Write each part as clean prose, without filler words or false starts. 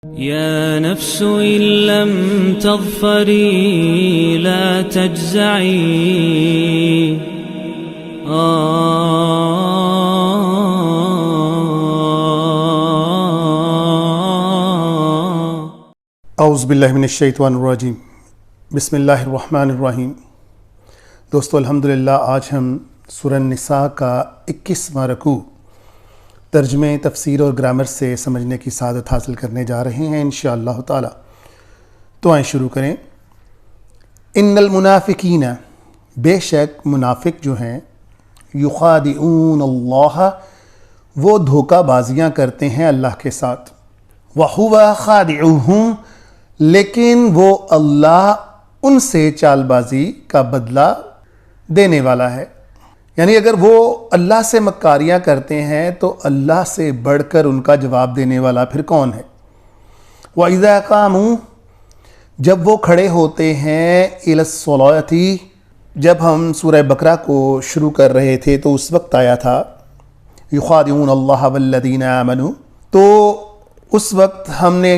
يا نفس إن لم تظفري لا تجزعي اعوذ باللہ من الشیطان الرجیم بسم اللہ الرحمن الرحیم۔ دوستو الحمدللہ آج ہم سورہ النساء کا 21واں رکوع ترجمے، تفسیر اور گرامر سے سمجھنے کی سعادت حاصل کرنے جا رہے ہیں انشاءاللہ تعالی۔ تو آئیں شروع کریں۔ ان المنافقین، بے شک منافق جو ہیں، یخادعون اللہ، وہ دھوکہ بازیاں کرتے ہیں اللہ کے ساتھ، وَهُوَ خَادِعُهُمْ، لیکن وہ اللہ ان سے چال بازی کا بدلہ دینے والا ہے۔ یعنی اگر وہ اللہ سے مکاریاں کرتے ہیں تو اللہ سے بڑھ کر ان کا جواب دینے والا پھر کون ہے؟ وَإِذَا قَامُوا، جب وہ کھڑے ہوتے ہیں، إِلَى الصَّلَاةِ، جب ہم سورہ بقرہ کو شروع کر رہے تھے تو اس وقت آیا تھا یخادعون اللہ والذین آمنوا، تو اس وقت ہم نے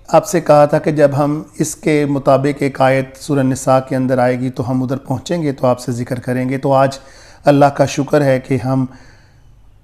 آپ سے کہا تھا کہ جب ہم اس کے مطابق ایک آیت سورہ النساء کے اندر آئے گی تو ہم ادھر پہنچیں گے تو آپ سے ذکر کریں گے۔ تو آج اللہ کا شکر ہے کہ ہم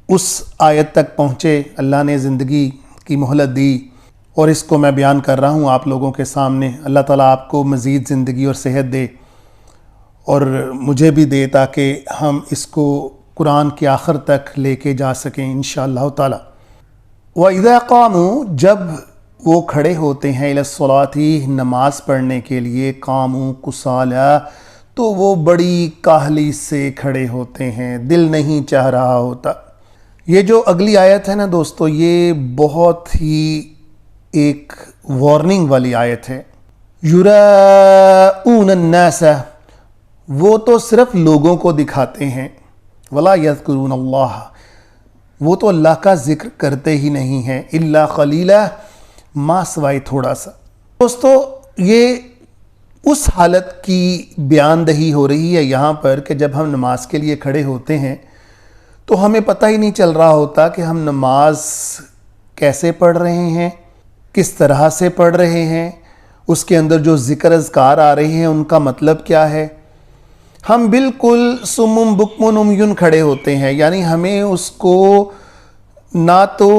اس آیت تک پہنچے، اللہ نے زندگی کی مہلت دی اور اس کو میں بیان کر رہا ہوں آپ لوگوں کے سامنے۔ اللہ تعالیٰ آپ کو مزید زندگی اور صحت دے اور مجھے بھی دے تاکہ ہم اس کو قرآن کے آخر تک لے کے جا سکیں انشاءاللہ تعالیٰ۔ وَإِذَا قَامُوا، جب وہ کھڑے ہوتے ہیں، إِلَى الصَّلَاةِ، نماز پڑھنے کے لیے، قاموا کسالی، تو وہ بڑی کاہلی سے کھڑے ہوتے ہیں، دل نہیں چاہ رہا ہوتا۔ یہ جو اگلی آیت ہے نا دوستو، یہ بہت ہی ایک وارننگ والی آیت ہے۔ یُرَاءُونَ النَّاسَ، وہ تو صرف لوگوں کو دکھاتے ہیں، وَلَا يَذْكُرُونَ اللَّهَ، وہ تو اللہ کا ذکر کرتے ہی نہیں ہیں، إِلَّا قَلِيلًا، ما سوائے تھوڑا سا۔ دوستو یہ اس حالت کی بیان دہی ہو رہی ہے یہاں پر کہ جب ہم نماز کے لیے کھڑے ہوتے ہیں تو ہمیں پتہ ہی نہیں چل رہا ہوتا کہ ہم نماز کیسے پڑھ رہے ہیں، کس طرح سے پڑھ رہے ہیں، اس کے اندر جو ذکر اذکار آ رہے ہیں ان کا مطلب کیا ہے۔ ہم بالکل صم بکم عمیٌ کھڑے ہوتے ہیں، یعنی ہمیں اس کو نہ تو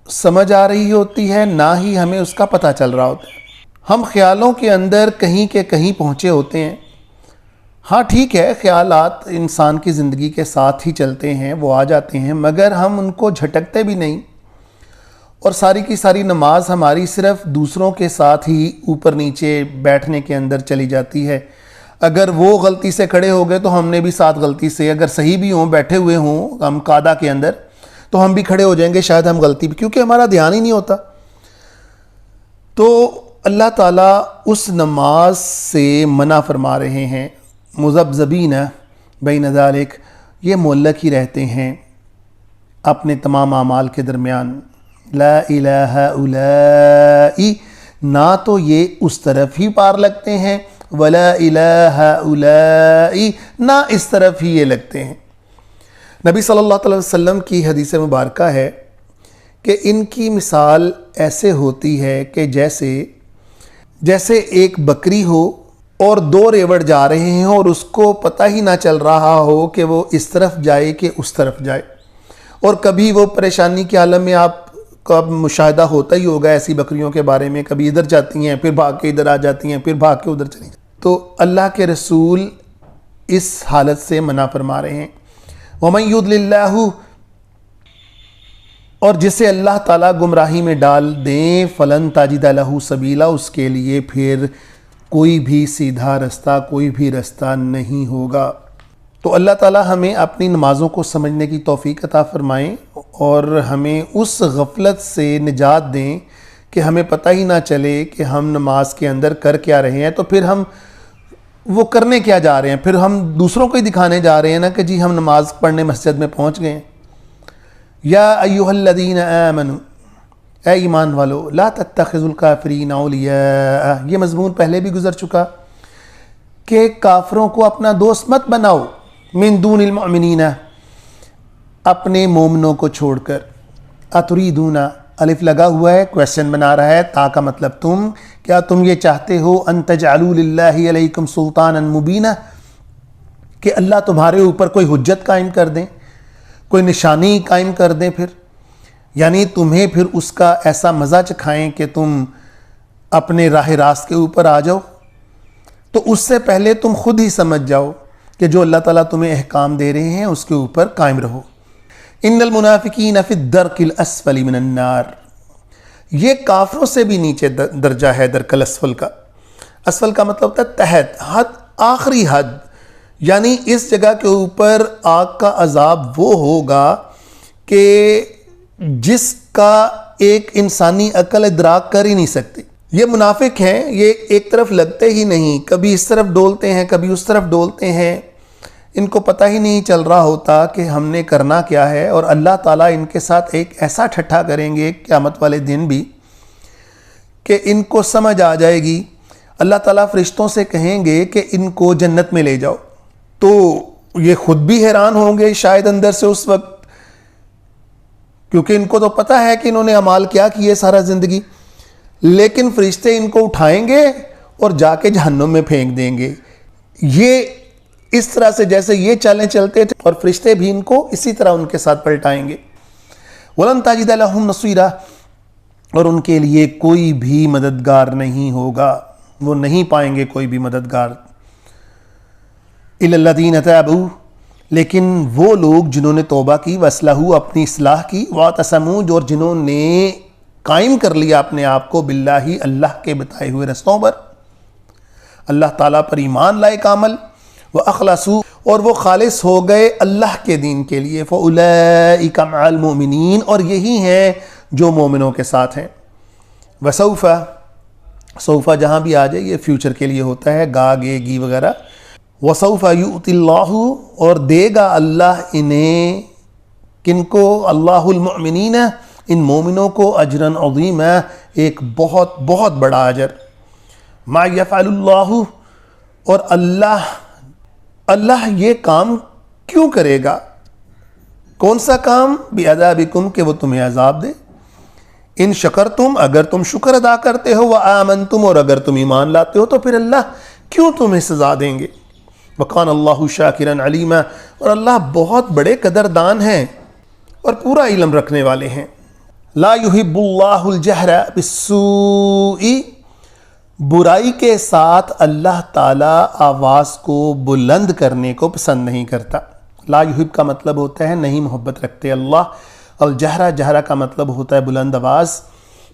سمجھ آ رہی ہوتی ہے نہ ہی ہمیں اس کا پتہ چل رہا ہوتا ہے۔ ہم خیالوں کے اندر کہیں کے کہیں پہنچے ہوتے ہیں۔ ہاں ٹھیک ہے، خیالات انسان کی زندگی کے ساتھ ہی چلتے ہیں، وہ آ جاتے ہیں، مگر ہم ان کو جھٹکتے بھی نہیں، اور ساری کی ساری نماز ہماری صرف دوسروں کے ساتھ ہی اوپر نیچے بیٹھنے کے اندر چلی جاتی ہے۔ اگر وہ غلطی سے کھڑے ہو گئے تو ہم نے بھی ساتھ غلطی سے، اگر صحیح بھی ہوں، بیٹھے ہوئے ہوں ہم قعدہ کے اندر، تو ہم بھی کھڑے ہو جائیں گے، شاید ہم غلطی بھی، کیونکہ ہمارا دھیان ہی نہیں ہوتا۔ تو اللہ تعالیٰ اس نماز سے منع فرما رہے ہیں، مذبذبین بین ذالک، یہ معلق ہی رہتے ہیں اپنے تمام اعمال کے درمیان، لا الہ اولئ، نہ تو یہ اس طرف ہی پار لگتے ہیں، ولا الہ اولئ، نہ اس طرف ہی یہ لگتے ہیں۔ نبی صلی اللہ علیہ وسلم کی حدیث مبارکہ ہے کہ ان کی مثال ایسے ہوتی ہے کہ جیسے ایک بکری ہو اور دو ریوڑ جا رہے ہیں اور اس کو پتہ ہی نہ چل رہا ہو کہ وہ اس طرف جائے کہ اس طرف جائے، اور کبھی وہ پریشانی کے عالم میں آپ کا مشاہدہ ہوتا ہی ہوگا ایسی بکریوں کے بارے میں، کبھی ادھر جاتی ہیں پھر بھاگ کے ادھر آ جاتی ہیں، پھر بھاگ کے ادھر چلی جاتی ہیں۔ تو اللہ کے رسول اس حالت سے منع فرما رہے ہیں۔ وَمَن يُضْلِلِ اللَّهُ، اور جسے اللہ تعالیٰ گمراہی میں ڈال دیں، فَلَن تَجِدَ لَهُ سَبِيلًا، اس کے لیے پھر کوئی بھی سیدھا رستہ، کوئی بھی رستہ نہیں ہوگا۔ تو اللہ تعالیٰ ہمیں اپنی نمازوں کو سمجھنے کی توفیق عطا فرمائیں اور ہمیں اس غفلت سے نجات دیں کہ ہمیں پتہ ہی نہ چلے کہ ہم نماز کے اندر کر کیا رہے ہیں، تو پھر ہم وہ کرنے کیا جا رہے ہیں، پھر ہم دوسروں کو ہی دکھانے جا رہے ہیں نا کہ جی ہم نماز پڑھنے مسجد میں پہنچ گئے ہیں۔ یا ایھا الذین آمنوا، اے ایمان والو، لا تتخذوا الکافرین اولیاء، یہ مضمون پہلے بھی گزر چکا کہ کافروں کو اپنا دوست مت بناؤ، من دون المؤمنین، اپنے مومنوں کو چھوڑ کر، اتریدون، الف لگا ہوا ہے، کویسچن بنا رہا ہے، تا کا مطلب تم، کیا تم یہ چاہتے ہو ان تجعلوا للہ علیکم سلطانا مبینا، کہ اللہ تمہارے اوپر کوئی حجت قائم کر دیں، کوئی نشانی قائم کر دیں، پھر یعنی تمہیں پھر اس کا ایسا مزہ چکھائیں کہ تم اپنے راہ راست کے اوپر آ جاؤ؟ تو اس سے پہلے تم خود ہی سمجھ جاؤ کہ جو اللہ تعالیٰ تمہیں احکام دے رہے ہیں اس کے اوپر قائم رہو۔ ان المنافقین فی الدرک الاسفل من النار، یہ کافروں سے بھی نیچے درجہ ہے درک الاسفل کا۔ اسفل کا مطلب ہوتا ہے تحت، حد، آخری حد، یعنی اس جگہ کے اوپر آگ کا عذاب وہ ہوگا کہ جس کا ایک انسانی عقل ادراک کر ہی نہیں سکتی۔ یہ منافق ہیں، یہ ایک طرف لگتے ہی نہیں، کبھی اس طرف ڈولتے ہیں کبھی اس طرف ڈولتے ہیں، ان کو پتہ ہی نہیں چل رہا ہوتا کہ ہم نے کرنا کیا ہے، اور اللہ تعالیٰ ان کے ساتھ ایک ایسا ٹھٹھا کریں گے قیامت والے دن بھی کہ ان کو سمجھ آ جائے گی۔ اللہ تعالیٰ فرشتوں سے کہیں گے کہ ان کو جنت میں لے جاؤ، تو یہ خود بھی حیران ہوں گے شاید اندر سے اس وقت، کیونکہ ان کو تو پتہ ہے کہ انہوں نے اعمال کیا کیے سارا زندگی، لیکن فرشتے ان کو اٹھائیں گے اور جا کے جہنم میں پھینک دیں گے۔ یہ اس طرح سے جیسے یہ چالیں چلتے تھے، اور فرشتے بھی ان کو اسی طرح ان کے ساتھ پلٹائیں گے۔ وَلَن تَجِدَ لَهُمْ نَصِيرًا، اور ان کے لیے کوئی بھی مددگار نہیں ہوگا، وہ نہیں پائیں گے کوئی بھی مددگار۔ إِلَّا الَّذِينَ تَابُوا، لیکن وہ لوگ جنہوں نے توبہ کی، وَأَصْلَحُوا، اپنی اصلاح کی، وَاعْتَصَمُوا، اور جنہوں نے قائم کر لیا اپنے آپ کو باللہ، اللہ کے بتائے ہوئے رستوں پر، اللہ تعالیٰ پر ایمان لائے کامل، وَأَخْلَصُوا، اور وہ خالص ہو گئے اللہ کے دین کے لیے، فَأُولَئِكَ مَعَ الْمُؤْمِنِينَ، اور یہی ہیں جو مومنوں کے ساتھ ہیں۔ وَسَوْفَ، سوفہ جہاں بھی آ جائے یہ فیوچر کے لیے ہوتا ہے، گا گے گی وغیرہ۔ وَسَوْفَ يُؤْتِ اللَّهُ، اور دے گا اللہ انہیں، کن کو؟ اللہ المؤمنین، ان مومنوں کو، اجراً عظیما، ایک بہت بہت بڑا اجر۔ ما یفعل اللہ، اور اللہ یہ کام کیوں کرے گا؟ کون سا کام؟ بعذابکم، کہ وہ تمہیں عذاب دے، ان شکرتم، اگر تم شکر ادا کرتے ہو، وآمنتم، اور اگر تم ایمان لاتے ہو، تو پھر اللہ کیوں تمہیں سزا دیں گے؟ وکان اللہ شاکرا علیما، اور اللہ بہت بڑے قدردان ہیں اور پورا علم رکھنے والے ہیں۔ لا یحب اللہ الجہر بالسوء، برائی کے ساتھ اللہ تعالیٰ آواز کو بلند کرنے کو پسند نہیں کرتا۔ لا یحب کا مطلب ہوتا ہے نہیں محبت رکھتے اللہ، الجہرہ، جہرہ کا مطلب ہوتا ہے بلند آواز،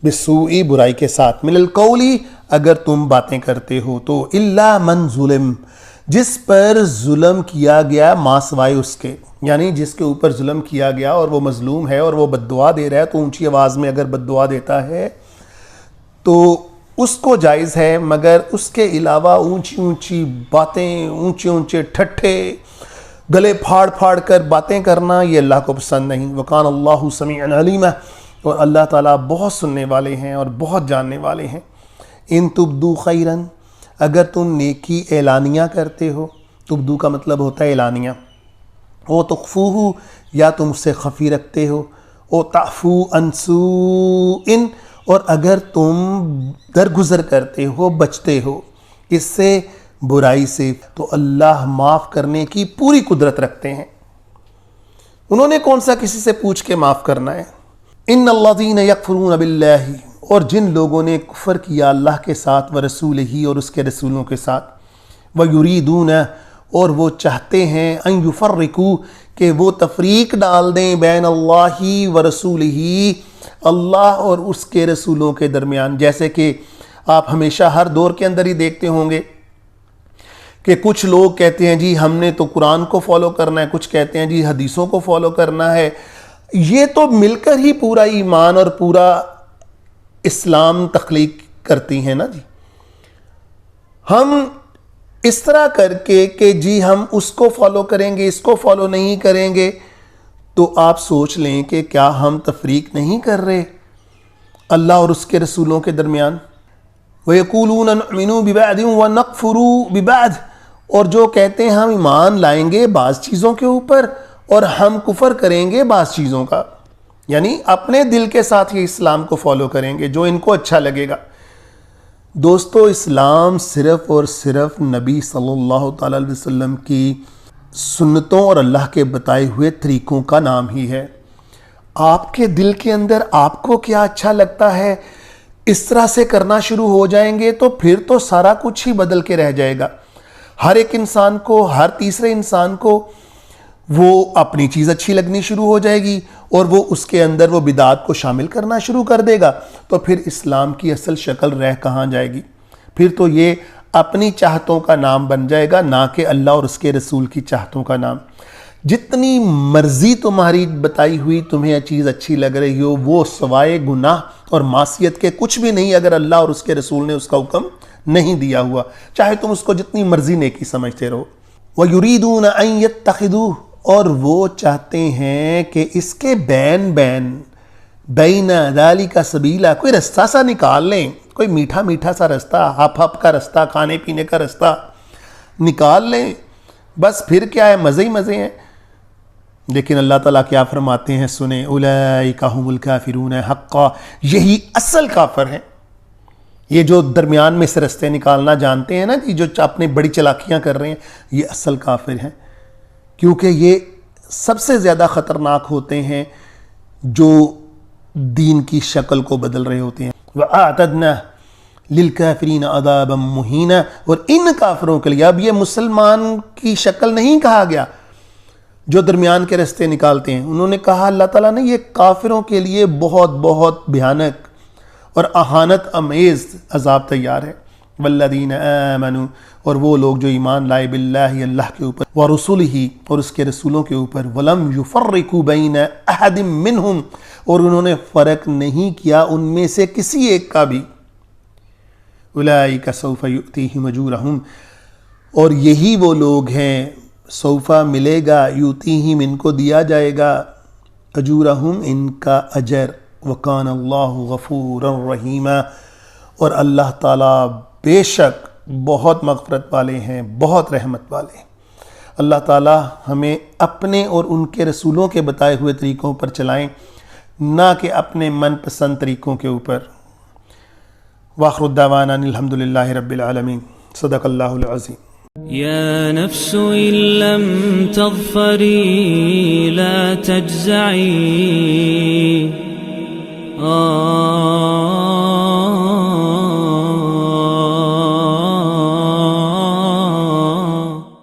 بالسوء، برائی کے ساتھ، من القول، اگر تم باتیں کرتے ہو تو، الا من ظلم، جس پر ظلم کیا گیا، ما سوائے اس کے، یعنی جس کے اوپر ظلم کیا گیا اور وہ مظلوم ہے اور وہ بد دعا دے رہا ہے، تو اونچی آواز میں اگر بد دعا دیتا ہے تو اس کو جائز ہے، مگر اس کے علاوہ اونچی اونچی باتیں، اونچے اونچے ٹھٹھے، گلے پھاڑ پھاڑ کر باتیں کرنا، یہ اللہ کو پسند نہیں۔ وکان اللہ سمیعا علیما، اور اللہ تعالیٰ بہت سننے والے ہیں اور بہت جاننے والے ہیں۔ ان تبدو خیرن، اگر تم نیکی اعلانیہ کرتے ہو، تبدو کا مطلب ہوتا ہے اعلانیہ، او تخفوہ، یا تم اسے خفی رکھتے ہو، او تعفو عن سوء، اور اگر تم درگزر کرتے ہو، بچتے ہو اس سے، برائی سے، تو اللہ معاف کرنے کی پوری قدرت رکھتے ہیں۔ انہوں نے کون سا کسی سے پوچھ کے معاف کرنا ہے؟ ان الذین یکفرون باللہ، اور جن لوگوں نے کفر کیا اللہ کے ساتھ، ورسولہ، اور اس کے رسولوں کے ساتھ، ویریدون، اور وہ چاہتے ہیں، ان یفرقوا، کہ وہ تفریق ڈال دیں، بین اللہ ورسولہ، اللہ اور اس کے رسولوں کے درمیان، جیسے کہ آپ ہمیشہ ہر دور کے اندر ہی دیکھتے ہوں گے کہ کچھ لوگ کہتے ہیں جی ہم نے تو قرآن کو فالو کرنا ہے، کچھ کہتے ہیں جی حدیثوں کو فالو کرنا ہے، یہ تو مل کر ہی پورا ایمان اور پورا اسلام تخلیق کرتی ہیں نا جی۔ ہم اس طرح کر کے کہ جی ہم اس کو فالو کریں گے، اس کو فالو نہیں کریں گے، تو آپ سوچ لیں کہ کیا ہم تفریق نہیں کر رہے اللہ اور اس کے رسولوں کے درمیان؟ وَيَقُولُونَ نُؤْمِنُ بِبَعْدٍ وَنَكْفُرُ بِبَعْدٍ، اور جو کہتے ہیں ہم ایمان لائیں گے بعض چیزوں کے اوپر اور ہم کفر کریں گے بعض چیزوں کا۔ یعنی اپنے دل کے ساتھ یہ اسلام کو فالو کریں گے جو ان کو اچھا لگے گا۔ دوستو اسلام صرف اور صرف نبی صلی اللہ تعالی علیہ وسلم کی سنتوں اور اللہ کے بتائے ہوئے طریقوں کا نام ہی ہے۔ آپ کے دل کے اندر آپ کو کیا اچھا لگتا ہے اس طرح سے کرنا شروع ہو جائیں گے تو پھر تو سارا کچھ ہی بدل کے رہ جائے گا۔ ہر ایک انسان کو، ہر تیسرے انسان کو وہ اپنی چیز اچھی لگنی شروع ہو جائے گی اور وہ اس کے اندر وہ بدعات کو شامل کرنا شروع کر دے گا، تو پھر اسلام کی اصل شکل رہ کہاں جائے گی؟ پھر تو یہ اپنی چاہتوں کا نام بن جائے گا، نہ کہ اللہ اور اس کے رسول کی چاہتوں کا نام۔ جتنی مرضی تمہاری بتائی ہوئی تمہیں چیز اچھی لگ رہی ہو، وہ سوائے گناہ اور معصیت کے کچھ بھی نہیں اگر اللہ اور اس کے رسول نے اس کا حکم نہیں دیا ہوا، چاہے تم اس کو جتنی مرضی نیکی سمجھتے رہو۔ وَيُرِيدُونَ أَن يَتَّخِذُوهُ، اور وہ چاہتے ہیں کہ اس کے بین ذَلِكَ سَبِيلًا، کوئی رستہ سا نکال لیں، کوئی میٹھا میٹھا سا رستہ، ہپ ہپ کا رستہ، کھانے پینے کا رستہ نکال لیں، بس پھر کیا ہے، مزے ہی مزے ہیں۔ لیکن اللہ تعالیٰ کیا فرماتے ہیں سنیں، اولئک هم الکافرون حقا، یہی اصل کافر ہیں۔ یہ جو درمیان میں سے رستے نکالنا جانتے ہیں نا کہ جو اپنے بڑی چلاکیاں کر رہے ہیں، یہ اصل کافر ہیں، کیونکہ یہ سب سے زیادہ خطرناک ہوتے ہیں جو دین کی شکل کو بدل رہے ہوتے ہیں۔ وَأَعْتَدْنَا لِلْكَافِرِينَ عَذَابًا مُهِينًا، اور ان کافروں کے لیے، اب یہ مسلمان کی شکل نہیں کہا گیا جو درمیان کے رستے نکالتے ہیں، انہوں نے کہا اللہ تعالیٰ نے یہ کافروں کے لیے بہت بہت بھیانک اور اہانت امیز عذاب تیار ہے۔ والذین آمنوا، اور وہ لوگ جو ایمان لائے باللہ اللہ کے اوپر، ورسولہ، اور اس کے رسولوں کے اوپر، ولم یفرقوا بین احد منہم، اور انہوں نے فرق نہیں کیا ان میں سے کسی ایک کا بھی، اولئک سوف یؤتیہم اجورہم، اور یہی وہ لوگ ہیں، سوفا ملے گا، یوتیہم ان کو دیا جائے گا، اجورہم ان کا اجر، وکان اللہ غفورا رحیما، اور اللہ تعالیٰ بے شک بہت مغفرت والے ہیں، بہت رحمت والے ہیں۔ اللہ تعالیٰ ہمیں اپنے اور ان کے رسولوں کے بتائے ہوئے طریقوں پر چلائیں، نہ کہ اپنے من پسند طریقوں کے اوپر۔ وآخر الدعوانا الحمدللہ رب العالمین، صدق اللہ العظیم۔ يا نفس إن لم تظفري لا تجزعي